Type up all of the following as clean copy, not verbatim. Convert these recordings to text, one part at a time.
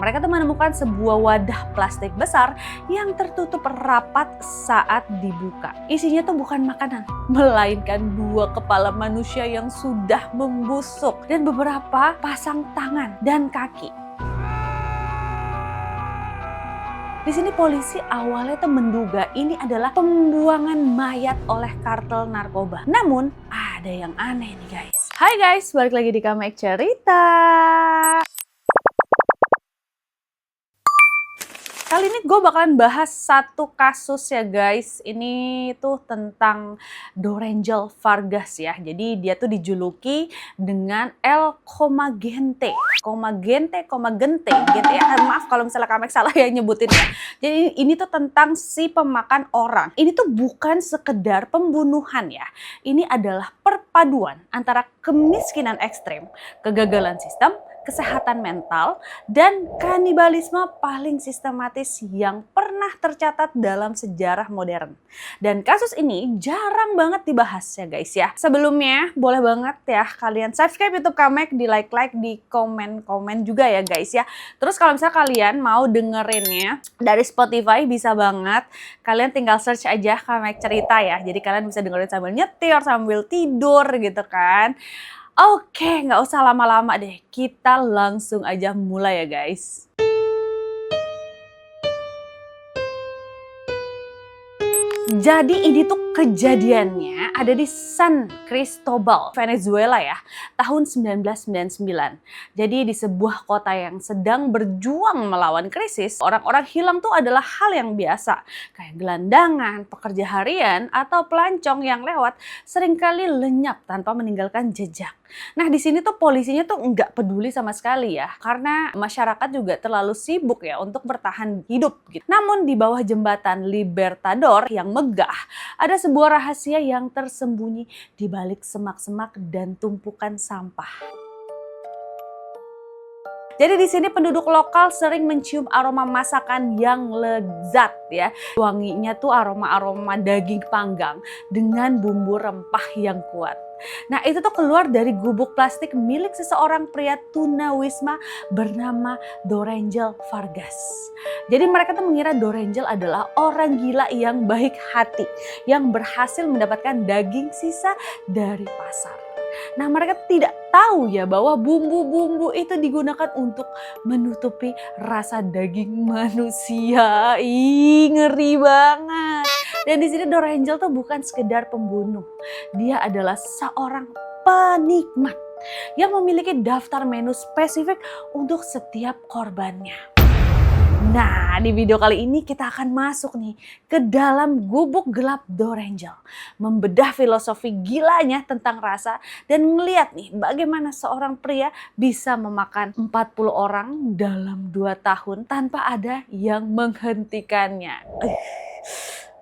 Mereka tuh menemukan sebuah wadah plastik besar yang tertutup rapat saat dibuka. Isinya tuh bukan makanan, melainkan 2 kepala manusia yang sudah membusuk dan beberapa pasang tangan dan kaki. Di sini polisi awalnya tuh menduga ini adalah pembuangan mayat oleh kartel narkoba. Namun ada yang aneh nih guys. Hai guys, balik lagi di Kamek Cerita. Kali ini gue bakalan bahas satu kasus ya guys. Ini tuh tentang Dorangel Vargas ya. Jadi dia tuh dijuluki dengan El Comagente. Comagente ya. Maaf kalau misalnya Kamek salah ya nyebutin ya. Jadi ini tuh tentang si pemakan orang. Ini tuh bukan sekedar pembunuhan ya. Ini adalah perpaduan antara kemiskinan ekstrem, kegagalan sistem, kesehatan mental, dan kanibalisme paling sistematis yang pernah tercatat dalam sejarah modern. Dan kasus ini jarang banget dibahas ya guys ya. Sebelumnya boleh banget ya kalian subscribe YouTube Kamek, di like, di komen juga ya guys ya. Terus kalau misalnya kalian mau dengerinnya dari Spotify bisa banget. Kalian tinggal search aja Kamek Cerita ya. Jadi kalian bisa dengerin sambil nyetir, sambil tidur gitu kan. Oke, nggak usah lama-lama deh. Kita langsung aja mulai ya guys. Jadi ini tuh kejadiannya ada di San Cristobal, Venezuela ya, tahun 1999. Jadi di sebuah kota yang sedang berjuang melawan krisis, orang-orang hilang tuh adalah hal yang biasa. Kayak gelandangan, pekerja harian, atau pelancong yang lewat seringkali lenyap tanpa meninggalkan jejak. Nah di sini tuh polisinya tuh nggak peduli sama sekali ya, karena masyarakat juga terlalu sibuk ya untuk bertahan hidup gitu. Namun di bawah jembatan Libertador yang megah, ada sebuah rahasia yang tersembunyi di balik semak-semak dan tumpukan sampah. Jadi di sini penduduk lokal sering mencium aroma masakan yang lezat ya. Wanginya tuh aroma-aroma daging panggang dengan bumbu rempah yang kuat. Nah itu tuh keluar dari gubuk plastik milik seseorang pria tunawisma bernama Dorangel Vargas. Jadi mereka tuh mengira Dorangel adalah orang gila yang baik hati, yang berhasil mendapatkan daging sisa dari pasar. Nah mereka tidak tahu ya bahwa bumbu-bumbu itu digunakan untuk menutupi rasa daging manusia. Ih, ngeri banget. Dan di sini Dorangel tuh bukan sekedar pembunuh. Dia adalah seorang penikmat yang memiliki daftar menu spesifik untuk setiap korbannya. Nah, di video kali ini kita akan masuk nih ke dalam gubuk gelap Dorangel. Membedah filosofi gilanya tentang rasa dan ngeliat nih bagaimana seorang pria bisa memakan 40 orang dalam 2 tahun tanpa ada yang menghentikannya.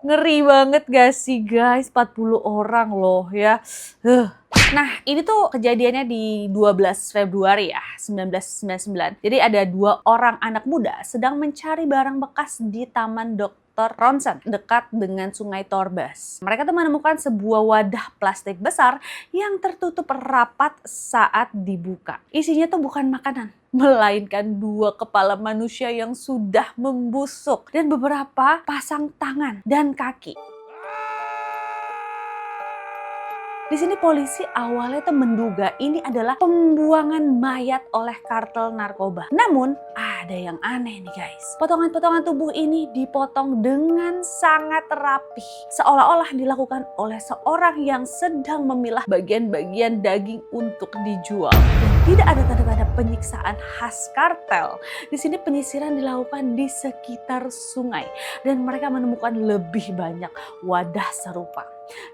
Ngeri banget gak sih guys, 40 orang loh ya. Nah ini tuh kejadiannya di 12 Februari ya 1999. Jadi ada 2 orang anak muda sedang mencari barang bekas di Taman Dr. Ronson dekat dengan Sungai Torbas. Mereka tuh menemukan sebuah wadah plastik besar yang tertutup rapat saat dibuka. Isinya tuh bukan makanan, melainkan 2 kepala manusia yang sudah membusuk dan beberapa pasang tangan dan kaki. Di sini polisi awalnya tuh menduga ini adalah pembuangan mayat oleh kartel narkoba. Namun ada yang aneh nih guys. Potongan-potongan tubuh ini dipotong dengan sangat rapih. Seolah-olah dilakukan oleh seorang yang sedang memilah bagian-bagian daging untuk dijual. Dan tidak ada tanda-tanda penyiksaan khas kartel. Di sini penyisiran dilakukan di sekitar sungai. Dan mereka menemukan lebih banyak wadah serupa.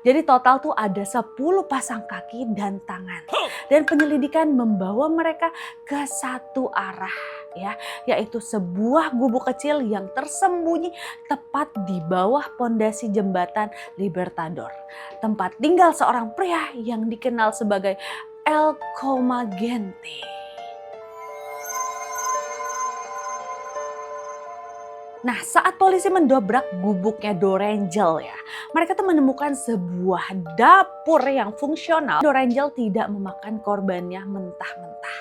Jadi total tuh ada 10 pasang kaki dan tangan. Dan penyelidikan membawa mereka ke satu arah ya, yaitu sebuah gubuk kecil yang tersembunyi tepat di bawah pondasi jembatan Libertador. Tempat tinggal seorang pria yang dikenal sebagai El Comagente. Nah, saat polisi mendobrak gubuknya Dorangel ya, mereka tuh menemukan sebuah dapur yang fungsional. Dorangel tidak memakan korbannya mentah-mentah.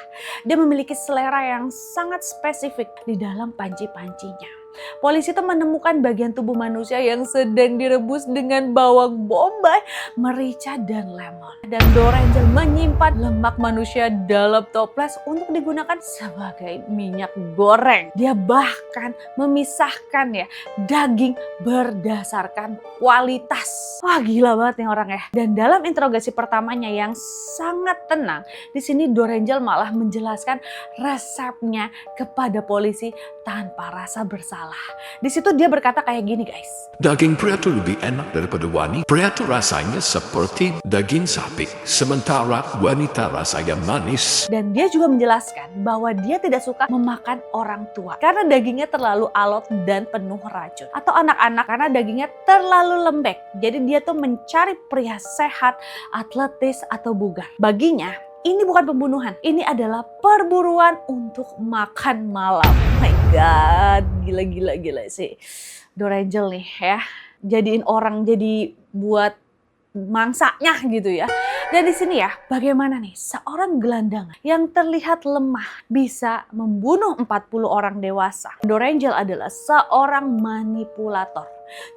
Dia memiliki selera yang sangat spesifik di dalam panci-pancinya. Polisi itu menemukan bagian tubuh manusia yang sedang direbus dengan bawang bombay, merica, dan lemon. Dan Dorangel menyimpan lemak manusia dalam toples untuk digunakan sebagai minyak goreng. Dia bahkan memisahkan ya daging berdasarkan kualitas. Wah, gila banget nih orang ya. Dan dalam interogasi pertamanya yang sangat tenang, di sini Dorangel malah menjelaskan resepnya kepada polisi tanpa rasa bersalah. Di situ dia berkata kayak gini, guys. Daging pria itu lebih enak daripada wanita. Pria itu rasanya seperti daging sapi, sementara wanita rasanya manis. Dan dia juga menjelaskan bahwa dia tidak suka memakan orang tua karena dagingnya terlalu alot dan penuh racun. Atau anak-anak karena dagingnya terlalu lembek. Jadi dia tuh mencari pria sehat, atletis, atau bugar. Baginya, ini bukan pembunuhan, ini adalah perburuan untuk makan malam. Oh my god, gila sih Dorangel nih ya. Jadiin orang jadi buat mangsanya gitu ya. Dan di sini ya, bagaimana nih seorang gelandangan yang terlihat lemah bisa membunuh 40 orang dewasa. Dorangel adalah seorang manipulator.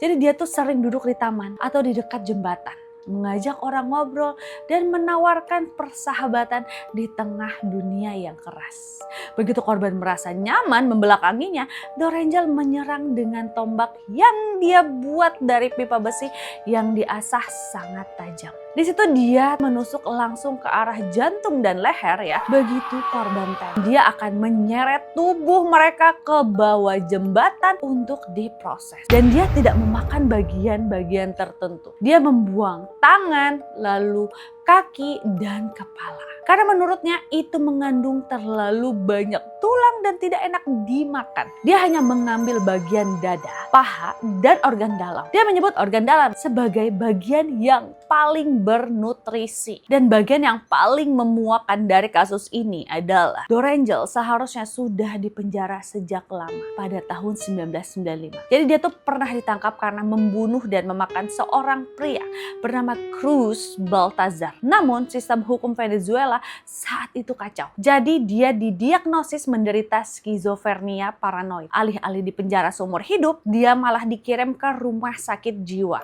Jadi dia tuh sering duduk di taman atau di dekat jembatan, mengajak orang ngobrol dan menawarkan persahabatan di tengah dunia yang keras. Begitu korban merasa nyaman membelakanginya, Dorangel menyerang dengan tombak yang dia buat dari pipa besi yang diasah sangat tajam. Di situ dia menusuk langsung ke arah jantung dan leher ya. Begitu korban tewas, dia akan menyeret tubuh mereka ke bawah jembatan untuk diproses. Dan dia tidak memakan bagian-bagian tertentu. Dia membuang tangan, lalu kaki, dan kepala. Karena menurutnya itu mengandung terlalu banyak tulang dan tidak enak dimakan. Dia hanya mengambil bagian dada, paha, dan organ dalam. Dia menyebut organ dalam sebagai bagian yang paling bernutrisi. Dan bagian yang paling memuakkan dari kasus ini adalah Dorangel seharusnya sudah dipenjara sejak lama pada tahun 1995. Jadi dia tuh pernah ditangkap karena membunuh dan memakan seorang pria bernama Cruz Baltazar. Namun sistem hukum Venezuela saat itu kacau. Jadi dia didiagnosis menderita skizofrenia paranoid. Alih-alih dipenjara seumur hidup, dia malah dikirim ke rumah sakit jiwa.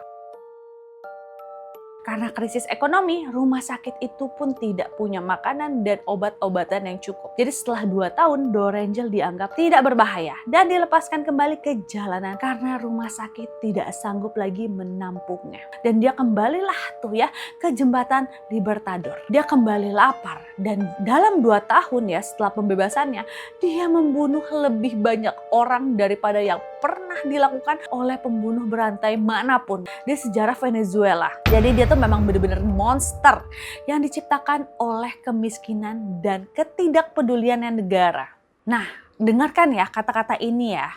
Karena krisis ekonomi, rumah sakit itu pun tidak punya makanan dan obat-obatan yang cukup. Jadi setelah 2 tahun, Dorangel dianggap tidak berbahaya dan dilepaskan kembali ke jalanan karena rumah sakit tidak sanggup lagi menampungnya. Dan dia kembalilah tuh ya ke jembatan Libertador. Dia kembali lapar dan dalam 2 tahun ya setelah pembebasannya, dia membunuh lebih banyak orang daripada yang pernah dilakukan oleh pembunuh berantai manapun di sejarah Venezuela. Jadi dia tuh memang benar-benar monster yang diciptakan oleh kemiskinan dan ketidakpedulian negara. Nah, dengarkan ya kata-kata ini ya.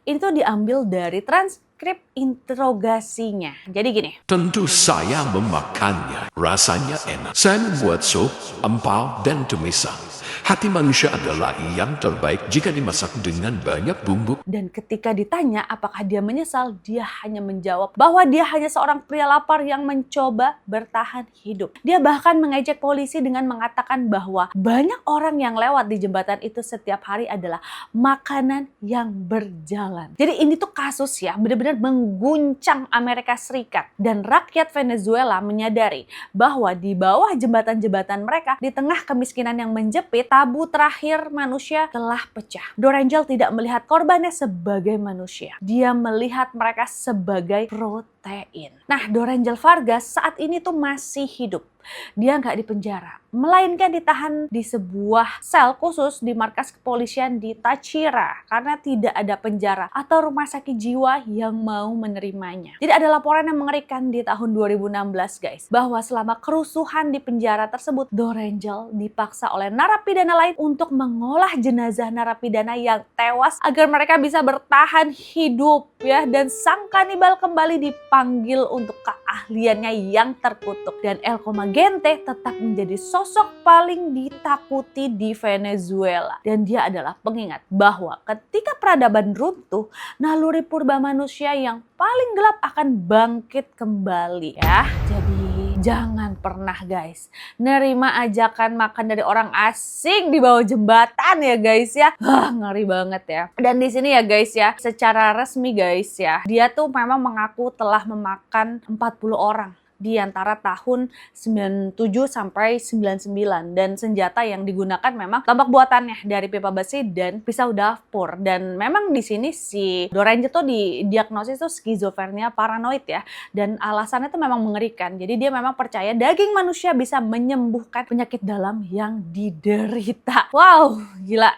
Ini tuh diambil dari transkrip interogasinya. Jadi gini. Tentu saya memakannya. Rasanya enak. Saya membuat sup, empal, dan tumisan. Hati manusia adalah yang terbaik jika dimasak dengan banyak bumbu. Dan ketika ditanya apakah dia menyesal, dia hanya menjawab bahwa dia hanya seorang pria lapar yang mencoba bertahan hidup. Dia bahkan mengejek polisi dengan mengatakan bahwa banyak orang yang lewat di jembatan itu setiap hari adalah makanan yang berjalan. Jadi ini tuh kasus ya benar-benar mengguncang Amerika Serikat. Dan rakyat Venezuela menyadari bahwa di bawah jembatan-jembatan mereka, di tengah kemiskinan yang menjepit, tabu terakhir manusia telah pecah. Dorangel tidak melihat korbannya sebagai manusia. Dia melihat mereka sebagai protein. Nah, Dorangel Vargas saat ini tuh masih hidup. Dia nggak dipenjara, melainkan ditahan di sebuah sel khusus di markas kepolisian di Táchira karena tidak ada penjara atau rumah sakit jiwa yang mau menerimanya. Jadi ada laporan yang mengerikan di tahun 2016 guys, bahwa selama kerusuhan di penjara tersebut, Dorangel dipaksa oleh narapidana lain untuk mengolah jenazah narapidana yang tewas agar mereka bisa bertahan hidup ya, dan sang kanibal kembali dipanggil untuk keahliannya yang terkutuk. Dan El Comagente tetap menjadi sosok paling ditakuti di Venezuela. Dan dia adalah pengingat bahwa ketika peradaban runtuh, naluri purba manusia yang paling gelap akan bangkit kembali ya. Jadi Jangan pernah guys nerima ajakan makan dari orang asing di bawah jembatan ya guys ya. Ngeri banget ya. Dan di sini ya guys ya, secara resmi guys ya, dia tuh memang mengaku telah memakan 40 orang di antara tahun 97 sampai 99, dan senjata yang digunakan memang tambak buatannya dari pipa besi dan pisau dapur. Dan memang di sini si Doraemon tuh didiagnosis tuh skizofrenia paranoid ya, dan alasannya tuh memang mengerikan. Jadi dia memang percaya daging manusia bisa menyembuhkan penyakit dalam yang diderita. Wow, gila.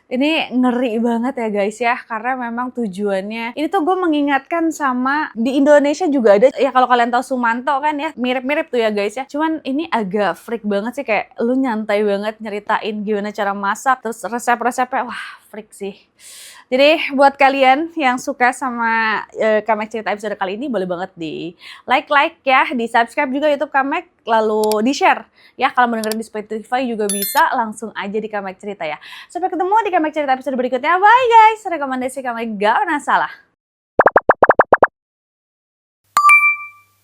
Ini ngeri banget ya guys ya, karena memang tujuannya ini tuh gue mengingatkan sama di Indonesia juga ada ya, kalau kalian tahu Sumanto kan ya, mirip-mirip tuh ya guys ya. Cuman ini agak freak banget sih, kayak lu nyantai banget nyeritain gimana cara masak, terus resep-resepnya wah freak sih. Jadi buat kalian yang suka sama Kamek Cerita episode kali ini, boleh banget di like ya, di subscribe juga YouTube Kamek, lalu di share ya. Kalau mau dengerin di Spotify juga bisa, langsung aja di Kamek Cerita ya. Sampai ketemu di Kamek Cerita episode berikutnya. Bye guys, rekomendasi Kamek gak pernah salah.